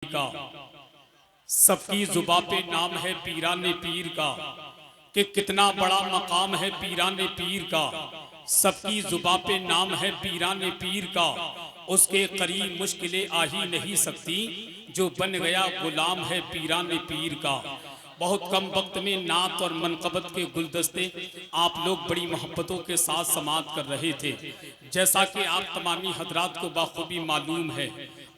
का। सबकी जुबां पे नाम है पीराने पीर का, कि कितना बड़ा मकाम है पीराने पीर का। सबकी जुबां पे नाम है पीराने पीर का, उसके करीब मुश्किलें आ ही नहीं सकती, जो बन गया गुलाम है पीराने पीर का। बहुत कम वक्त में नात और मनकबत के गुलदस्ते आप लोग बड़ी मोहब्बतों के साथ समाप्त कर रहे थे। जैसा कि आप तमामी हजरात को बाखूबी मालूम है,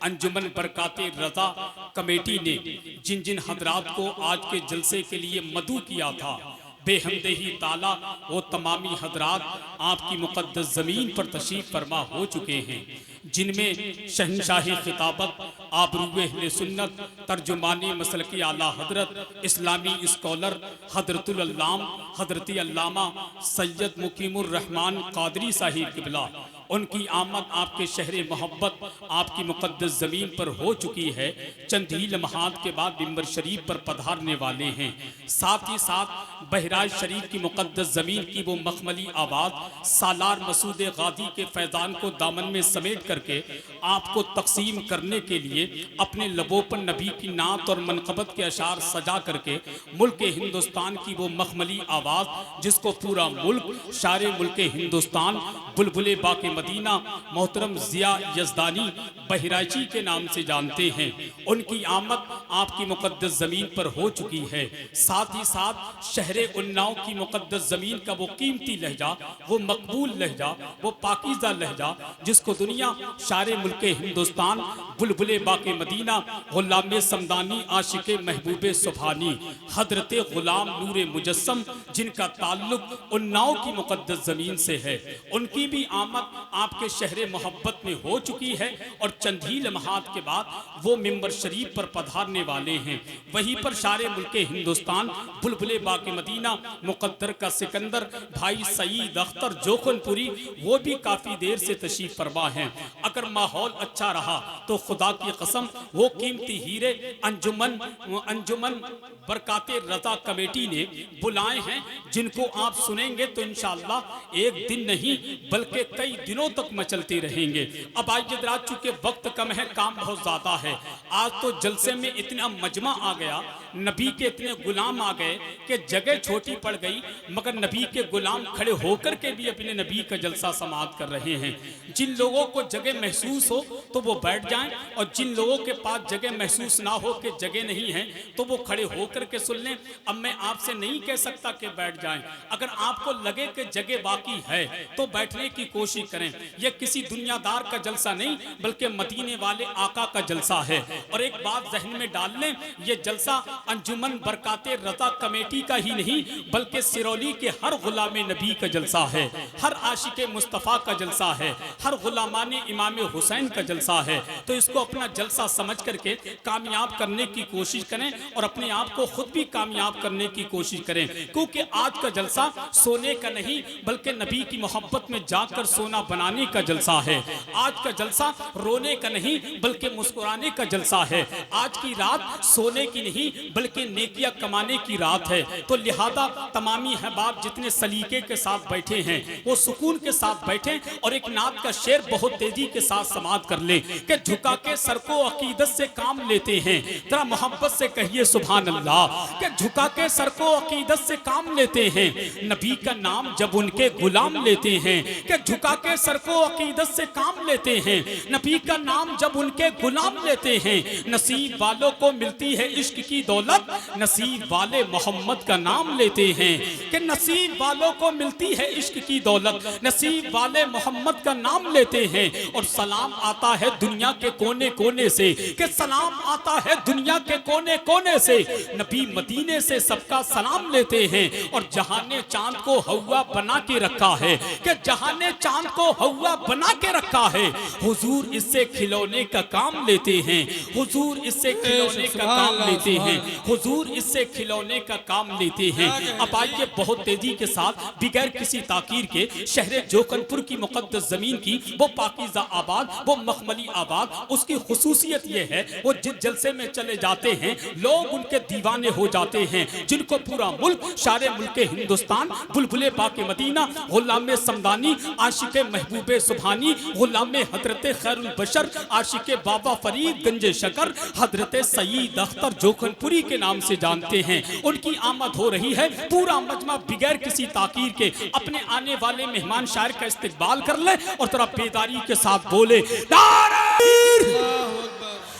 अंजुमन बरकाते रज़ा कमेटी ने जिन जिन हजरात को आज के जलसे के लिए मदऊ किया था, बेहमदही ताला वो तमामी हजरात आपकी मुक़द्दस ज़मीन पर तशरीफ़ फरमा हो चुके हैं, जिनमें शहनशाही खिताबत आबरूए अहले सुन्नत तर्जुमानी मसलकी आला हजरत इस्लामी स्कॉलर हजरतुल अल्लाम हजरती अल्लामा सैयद मुकीमुर रहमान कादरी साहिब किबला, उनकी आमद आपके शहर मोहब्बत आपकी मुक़द्दस ज़मीन पर हो चुकी है। चंद ही लम्हात के बाद मिंबर शरीफ पर पधारने वाले हैं। साथ ही साथ बहराइच शरीफ की मुक़द्दस ज़मीन की वो मखमली आवाज़ सालार मसूद गाजी के फैज़ान को दामन में समेट करके आपको तकसीम करने के लिए अपने लबों पर नबी की नात और मनकबत के अशार सजा करके मुल्क हिंदुस्तान की वो मखमली आवाज़ जिसको पूरा मुल्क शारे मुल्क हिंदुस्तान बुलबुले बाके मदीना मोहतरम ज़िया यज़दानी बहराइची के नाम से जानते हैं, उनकी आमद आपकी मुक़द्दस ज़मीन पर हो चुकी है। साथ ही साथ शहरे उन्नाव की मुक़द्दस ज़मीन का वो कीमती लहजा, वो मकबूल लहजा, वो पाकीज़ा लहजा जिसको दुनिया शारे मुल्क हिंदुस्तान बुलबुले बाके मदीना गुलाम समदानी आशिक महबूब सुभानी हजरत गुलाम नूर मुजस्सम जिनका ताल्लुक उन्नाव की मुक़द्दस ज़मीन से है, उनकी भी आमद आपके शहर मोहब्बत में हो चुकी है। और चंद ही लम्हात के बाद वो मिंबर शरीफ पर पधारने वाले हैं। वहीं पर शारे मुल्क हिंदुस्तान बुलबुले बाके मदीना मुक़द्दर का सिकंदर भाई सईद अख्तर जोखनपुरी वो भी काफ़ी देर से तशरीफ़ फरमा हैं। अगर माहौल अच्छा रहा तो खुदा की कसम वो कीमती हीरे अंजुमन बरकाते रज़ा कमेटी ने बुलाए हैं, जिनको आप सुनेंगे तो इंशाअल्लाह एक दिन नहीं बल्कि कई दिनों तक मचलते रहेंगे। अब आज जदरात चूंकि वक्त कम है, काम बहुत ज़्यादा है, आज तो जलसे में इतना मजमा आ गया, नबी के इतने गुलाम आ गए कि जगह छोटी पड़ गई, मगर नबी के गुलाम खड़े होकर के भी अपने नबी का जलसा समाप्त कर रहे हैं। जिन लोगों को जगह महसूस हो तो वो बैठ जाएं, और जिन लोगों के पास जगह महसूस ना हो कि जगह नहीं है तो वो खड़े होकर के सुन लें। अब मैं आपसे नहीं कह सकता कि बैठ जाएं, अगर आपको लगे कि जगह बाकी है तो बैठने की कोशिश करें। यह किसी दुनियादार का जलसा नहीं बल्कि मदीने वाले आका का जलसा है। और एक बात जहन में डाल लें, यह जलसा अंजुमन बरकाते रज़ा कमेटी का ही नहीं बल्कि सिरौली के हर गुलाम नबी का जलसा है, हर आशिक मुस्तफ़ा का जलसा है, हर गुलामान इमाम हुसैन का जलसा है। तो इसको अपना जलसा समझ करके कामयाब करने की कोशिश करें और अपने आप को खुद भी कामयाब करने की कोशिश करें, क्योंकि आज का जलसा सोने का नहीं बल्कि नबी की मोहब्बत में जाकर सोना बनाने का जलसा है। आज का जलसा रोने का नहीं बल्कि मुस्कुराने का जलसा है। आज की रात सोने की नहीं बल्कि नेकियां कमाने की रात है। तो लिहाजा तमामी अहबाब जितने सलीके के साथ बैठे हैं वो सुकून के साथ बैठे और एक नात का शेर बहुत तेजी के साथ समाप्त कर ले कि झुका के सर को अकीदत से काम लेते हैं। जरा मोहब्बत से कहिए सुभान अल्लाह, कि झुका के सर को अकीदत से काम लेते हैं, नबी का नाम जब उनके गुलाम लेते हैं। कि झुका के सर को अकीदत से काम लेते हैं, नबी का नाम जब उनके गुलाम लेते हैं। नसीब वालों को मिलती है इश्क की दौलत, नसीब वाले मोहम्मद का नाम लेते हैं। कि नसीब वालों को मिलती है इश्क की दौलत, नसीब वाले मोहम्मद का नाम लेते हैं। और सलाम आता है दुनिया के कोने कोने से, कि सलाम आता है दुनिया के कोने कोने से, नबी मदीने से सबका सलाम लेते हैं। और जहां ने चांद को हवा बना के रखा है, कि जहां ने चांद को हवा बना के रखा है, हुजूर इससे खिलौने का काम लेते हैं, हुजूर इससे खिलौने का काम लेते हैं, हुजूर इससे खिलौने का काम लेते हैं। अब आइए बहुत तेजी के साथ बिगैर किसी ताकीर के शहर जोखनपुर की मुकद्दस जमीन की वो पाकीज़ा आबाद, वो मखमली आबाद, उसकी खुसूसियत ये है वो जिस जलसे में चले जाते हैं लोग उनके दीवाने हो जाते हैं, जिनको पूरा मुल्क शारे मुल्क हिंदुस्तान बुलबुले बाके मदीना गुलाम समदानी आशिक महबूबे सुभानी, गुलाम हजरत खैरुल बशर, आशिक बाबा फरीद गंजे शकर, हजरत सईद अख्तर जोखनपुरी के नाम से जानते हैं। उनकी आमद हो रही है। पूरा मजमा बिगैर किसी ताकीर के अपने आने वाले मेहमान शायर का इस्तकबाल कर ले और थोड़ा बेदारी के साथ बोले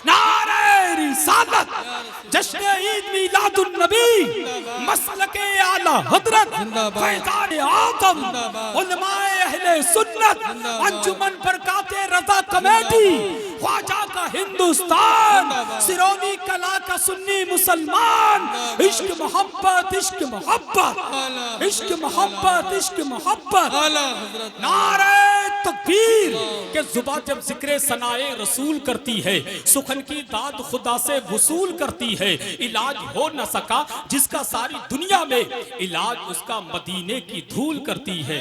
नारे रिसालत, जश्न ईद मिलादुन नबी, मसलके आला हजरत, फैज़ान आदम, उलमाए अहले सुन्नत, अंजुमन बरकाते रज़ा कमेटी, ख्वाजा का हिंदुस्तान, सिरोनी कला का सुन्नी मुसलमान, इश्क मोहब्बत इश्क मोहब्बत इश्क मोहब्बत इश्क मोहब्बत, नारे तकबीर के जुबान जब जिक्र सनाए रसूल करती है, सुखन की दाद खुदा से वसूल करती है। इलाज हो न सका जिसका सारी दुनिया में, इलाज उसका मदीने की धूल करती है।